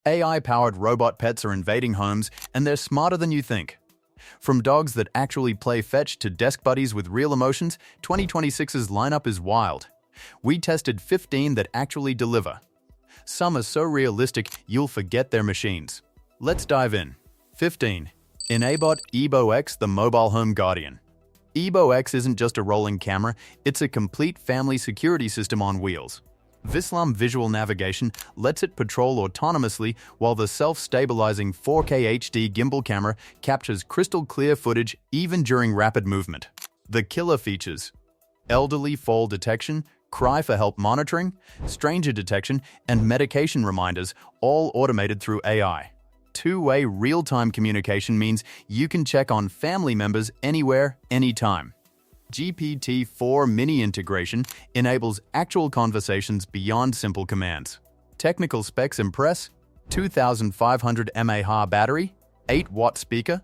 AI-powered robot pets are invading homes, and they're smarter than you think. From dogs that actually play fetch to desk buddies with real emotions, 2026's lineup is wild. We tested 15 that actually deliver. Some are so realistic you'll forget they're machines. Let's dive in. 15. Enabot Ebo X, the mobile home guardian. Ebo X isn't just a rolling camera, it's a complete family security system on wheels. Vislam visual navigation lets it patrol autonomously, while the self-stabilizing 4K HD gimbal camera captures crystal-clear footage even during rapid movement. The killer features: elderly fall detection, cry for help monitoring, stranger detection, and medication reminders, all automated through AI. Two-way real-time communication means you can check on family members anywhere, anytime. GPT-4 Mini integration enables actual conversations beyond simple commands. Technical specs impress: 2,500 mAh battery, 8-watt speaker,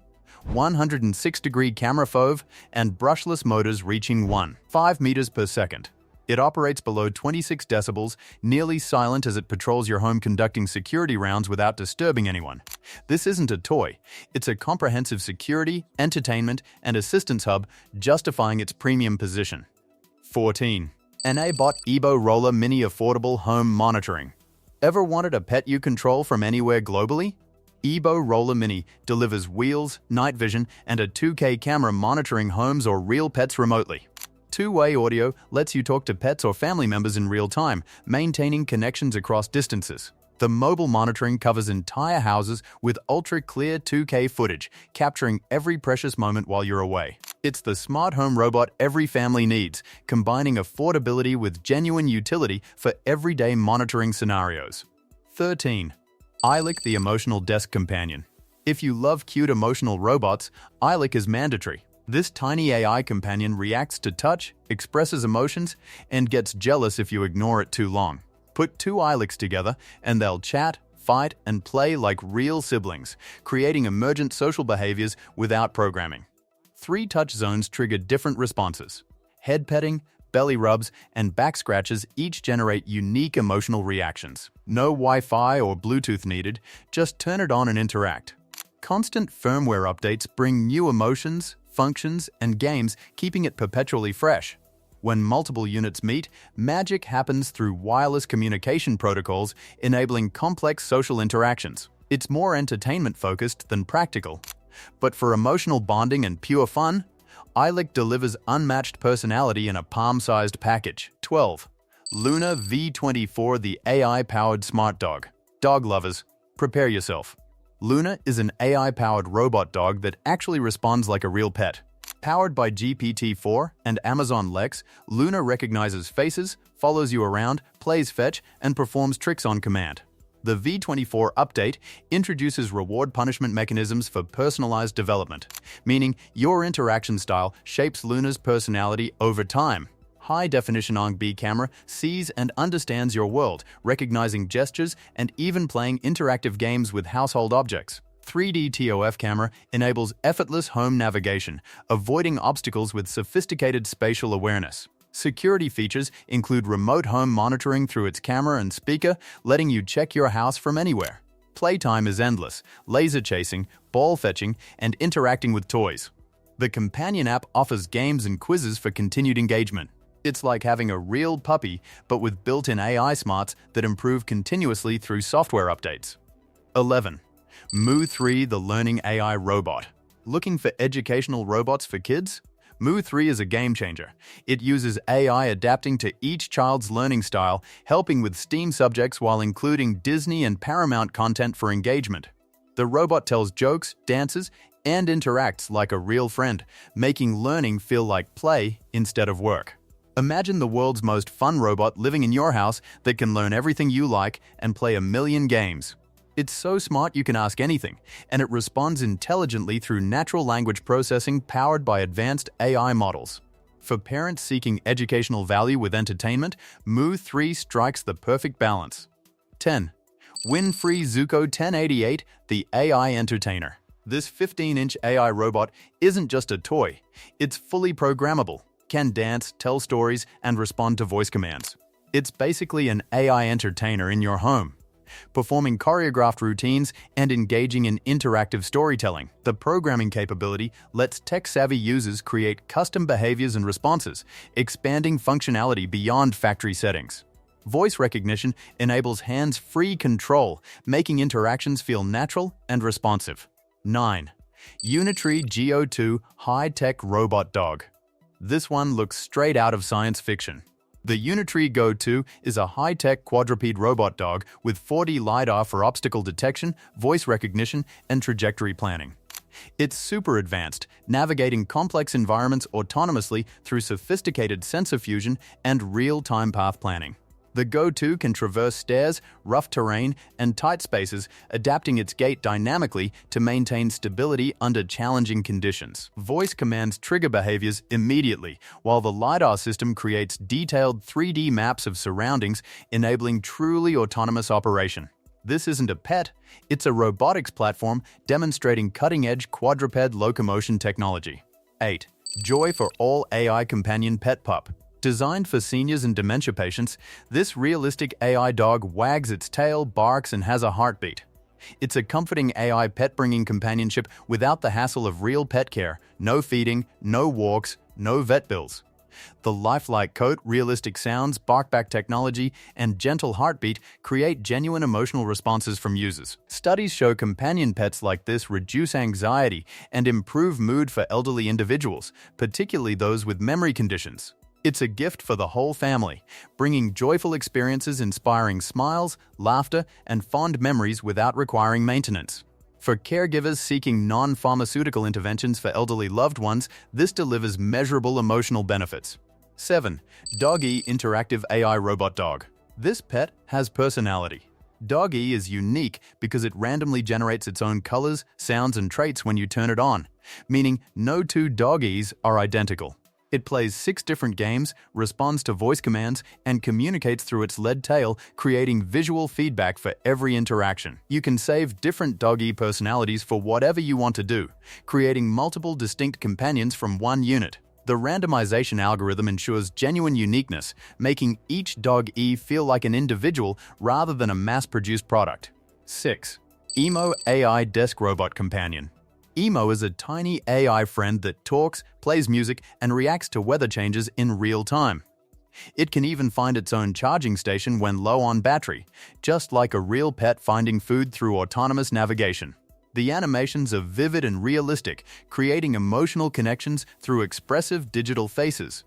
106-degree camera FOV, and brushless motors reaching 1.5 meters per second. It operates below 26 decibels, nearly silent as it patrols your home conducting security rounds without disturbing anyone. This isn't a toy. It's a comprehensive security, entertainment, and assistance hub, justifying its premium position. 14. Enabot Ebo Rolla Mini Affordable Home Monitoring. Ever wanted a pet you control from anywhere globally? Ebo Rolla Mini delivers wheels, night vision, and a 2K camera monitoring homes or real pets remotely. Two-way audio lets you talk to pets or family members in real time, maintaining connections across distances. The mobile monitoring covers entire houses with ultra-clear 2K footage, capturing every precious moment while you're away. It's the smart home robot every family needs, combining affordability with genuine utility for everyday monitoring scenarios. 13. Eilik, the emotional desk companion. If you love cute emotional robots, Eilik is mandatory. This tiny AI companion reacts to touch, expresses emotions, and gets jealous if you ignore it too long. Put two Eiliks together, and they'll chat, fight, and play like real siblings, creating emergent social behaviors without programming. 3 touch zones trigger different responses. Head petting, belly rubs, and back scratches each generate unique emotional reactions. No Wi-Fi or Bluetooth needed, just turn it on and interact. Constant firmware updates bring new emotions, functions, and games, keeping it perpetually fresh. When multiple units meet, magic happens through wireless communication protocols, enabling complex social interactions. It's more entertainment-focused than practical. But for emotional bonding and pure fun, Eilik delivers unmatched personality in a palm-sized package. 12. Loona V24, the AI-powered smart dog. Dog lovers, prepare yourself. Loona is an AI-powered robot dog that actually responds like a real pet. Powered by GPT-4 and Amazon Lex, Loona recognizes faces, follows you around, plays fetch, and performs tricks on command. The V24 update introduces reward-punishment mechanisms for personalized development, meaning your interaction style shapes Loona's personality over time. High-definition ONG-B camera sees and understands your world, recognizing gestures and even playing interactive games with household objects. 3D TOF camera enables effortless home navigation, avoiding obstacles with sophisticated spatial awareness. Security features include remote home monitoring through its camera and speaker, letting you check your house from anywhere. Playtime is endless, laser chasing, ball fetching, and interacting with toys. The companion app offers games and quizzes for continued engagement. It's like having a real puppy, but with built-in AI smarts that improve continuously through software updates. 11. Moo 3, the learning AI robot. Looking for educational robots for kids? Moo 3 is a game-changer. It uses AI adapting to each child's learning style, helping with STEAM subjects while including Disney and Paramount content for engagement. The robot tells jokes, dances, and interacts like a real friend, making learning feel like play instead of work. Imagine the world's most fun robot living in your house that can learn everything you like and play a million games. It's so smart you can ask anything, and it responds intelligently through natural language processing powered by advanced AI models. For parents seeking educational value with entertainment, Moo 3 strikes the perfect balance. 10. Winfrey Zuko 1088, the AI entertainer. This 15-inch AI robot isn't just a toy, it's fully programmable, can dance, tell stories, and respond to voice commands. It's basically an AI entertainer in your home. performing choreographed routines and engaging in interactive storytelling. The programming capability lets tech-savvy users create custom behaviors and responses, expanding functionality beyond factory settings. Voice recognition enables hands-free control, making interactions feel natural and responsive. 9. Unitree Go2 High-Tech Robot Dog. This one looks straight out of science fiction. The Unitree Go2 is a high-tech quadruped robot dog with 4D LiDAR for obstacle detection, voice recognition, and trajectory planning. It's super advanced, navigating complex environments autonomously through sophisticated sensor fusion and real-time path planning. The Go2 can traverse stairs, rough terrain, and tight spaces, adapting its gait dynamically to maintain stability under challenging conditions. Voice commands trigger behaviors immediately, while the LiDAR system creates detailed 3D maps of surroundings, enabling truly autonomous operation. This isn't a pet, it's a robotics platform demonstrating cutting-edge quadruped locomotion technology. 8. Joy for all AI companion pet pup. Designed for seniors and dementia patients, this realistic AI dog wags its tail, barks, and has a heartbeat. It's a comforting AI pet-bringing companionship without the hassle of real pet care, no feeding, no walks, no vet bills. The lifelike coat, realistic sounds, bark-back technology, and gentle heartbeat create genuine emotional responses from users. Studies show companion pets like this reduce anxiety and improve mood for elderly individuals, particularly those with memory conditions. It's a gift for the whole family, bringing joyful experiences, inspiring smiles, laughter, and fond memories without requiring maintenance. For caregivers seeking non-pharmaceutical interventions for elderly loved ones, this delivers measurable emotional benefits. 7. Dog-E Interactive AI Robot Dog. This pet has personality. Dog-E is unique because it randomly generates its own colors, sounds, and traits when you turn it on, meaning no two Dog-E's are identical. It plays 6 different games, responds to voice commands, and communicates through its lead tail, creating visual feedback for every interaction. You can save different Dog-E personalities for whatever you want to do, creating multiple distinct companions from one unit. The randomization algorithm ensures genuine uniqueness, making each Dog-E feel like an individual rather than a mass-produced product. 6. Emo AI Desk Robot Companion. Emo is a tiny AI friend that talks, plays music, and reacts to weather changes in real time. It can even find its own charging station when low on battery, just like a real pet finding food through autonomous navigation. The animations are vivid and realistic, creating emotional connections through expressive digital faces.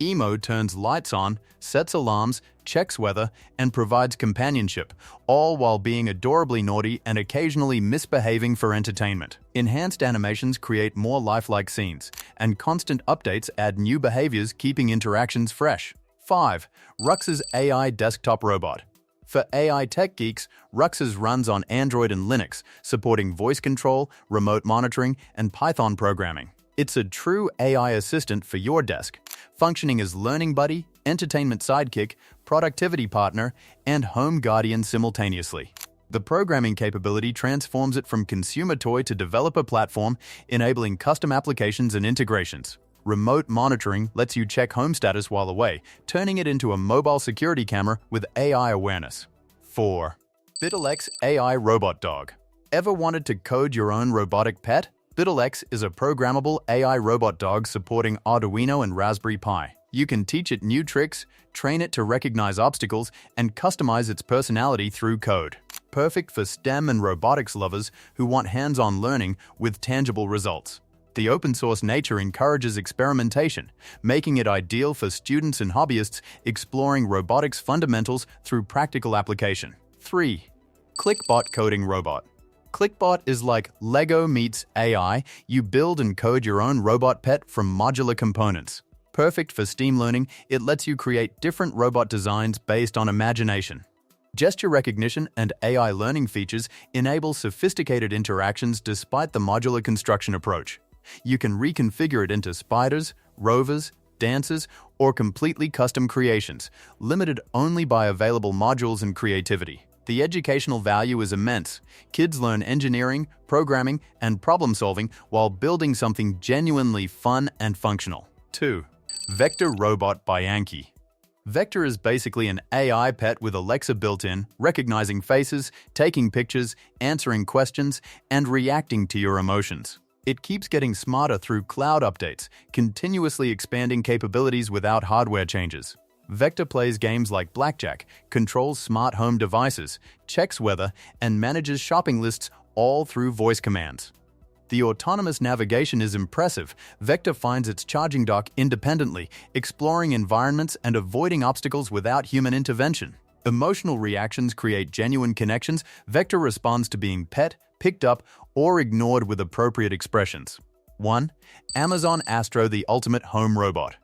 Emo turns lights on, sets alarms, checks weather, and provides companionship, all while being adorably naughty and occasionally misbehaving for entertainment. Enhanced animations create more lifelike scenes, and constant updates add new behaviors, keeping interactions fresh. 5. Rux's AI Desktop Robot. For AI tech geeks, Rux's runs on Android and Linux, supporting voice control, remote monitoring, and Python programming. It's a true AI assistant for your desk, functioning as learning buddy, entertainment sidekick, productivity partner, and home guardian simultaneously. The programming capability transforms it from consumer toy to developer platform, enabling custom applications and integrations. Remote monitoring lets you check home status while away, turning it into a mobile security camera with AI awareness. 4. BittleX AI Robot Dog. Ever wanted to code your own robotic pet? BittleX is a programmable AI robot dog supporting Arduino and Raspberry Pi. You can teach it new tricks, train it to recognize obstacles, and customize its personality through code. Perfect for STEM and robotics lovers who want hands-on learning with tangible results. The open-source nature encourages experimentation, making it ideal for students and hobbyists exploring robotics fundamentals through practical application. 3. ClicBot Coding Robot. ClicBot is like Lego meets AI. You build and code your own robot pet from modular components. Perfect for STEAM learning, it lets you create different robot designs based on imagination. Gesture recognition and AI learning features enable sophisticated interactions despite the modular construction approach. You can reconfigure it into spiders, rovers, dancers, or completely custom creations, limited only by available modules and creativity. The educational value is immense. Kids learn engineering, programming, and problem-solving while building something genuinely fun and functional. 2. Vector Robot by Anki. Vector is basically an AI pet with Alexa built in, recognizing faces, taking pictures, answering questions, and reacting to your emotions. It keeps getting smarter through cloud updates, continuously expanding capabilities without hardware changes. Vector plays games like blackjack, controls smart home devices, checks weather, and manages shopping lists all through voice commands. The autonomous navigation is impressive. Vector finds its charging dock independently, exploring environments and avoiding obstacles without human intervention. Emotional reactions create genuine connections. Vector responds to being pet, picked up, or ignored with appropriate expressions. 1. Amazon Astro, the ultimate home robot.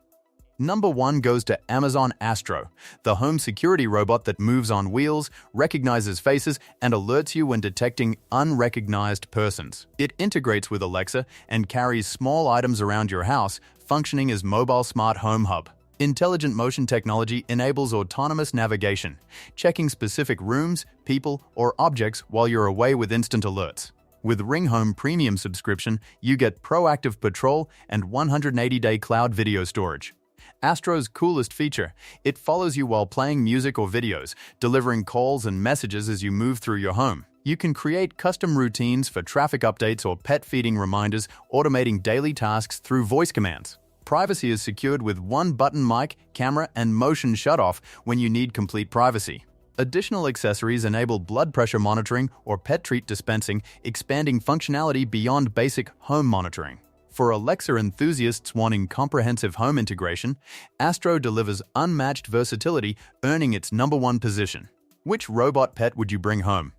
Number 1 goes to Amazon Astro, the home security robot that moves on wheels, recognizes faces, and alerts you when detecting unrecognized persons. It integrates with Alexa and carries small items around your house, functioning as mobile smart home hub. Intelligent motion technology enables autonomous navigation, checking specific rooms, people, or objects while you're away with instant alerts. With Ring Home Premium subscription, you get proactive patrol and 180-day cloud video storage. Astro's coolest feature, it follows you while playing music or videos, delivering calls and messages as you move through your home. You can create custom routines for traffic updates or pet feeding reminders, automating daily tasks through voice commands. Privacy is secured with one-button mic, camera, and motion shutoff when you need complete privacy. Additional accessories enable blood pressure monitoring or pet treat dispensing, expanding functionality beyond basic home monitoring. For Alexa enthusiasts wanting comprehensive home integration, Astro delivers unmatched versatility, earning its #1 position. Which robot pet would you bring home?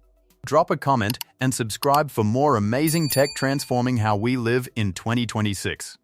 Drop a comment and subscribe for more amazing tech transforming how we live in 2026.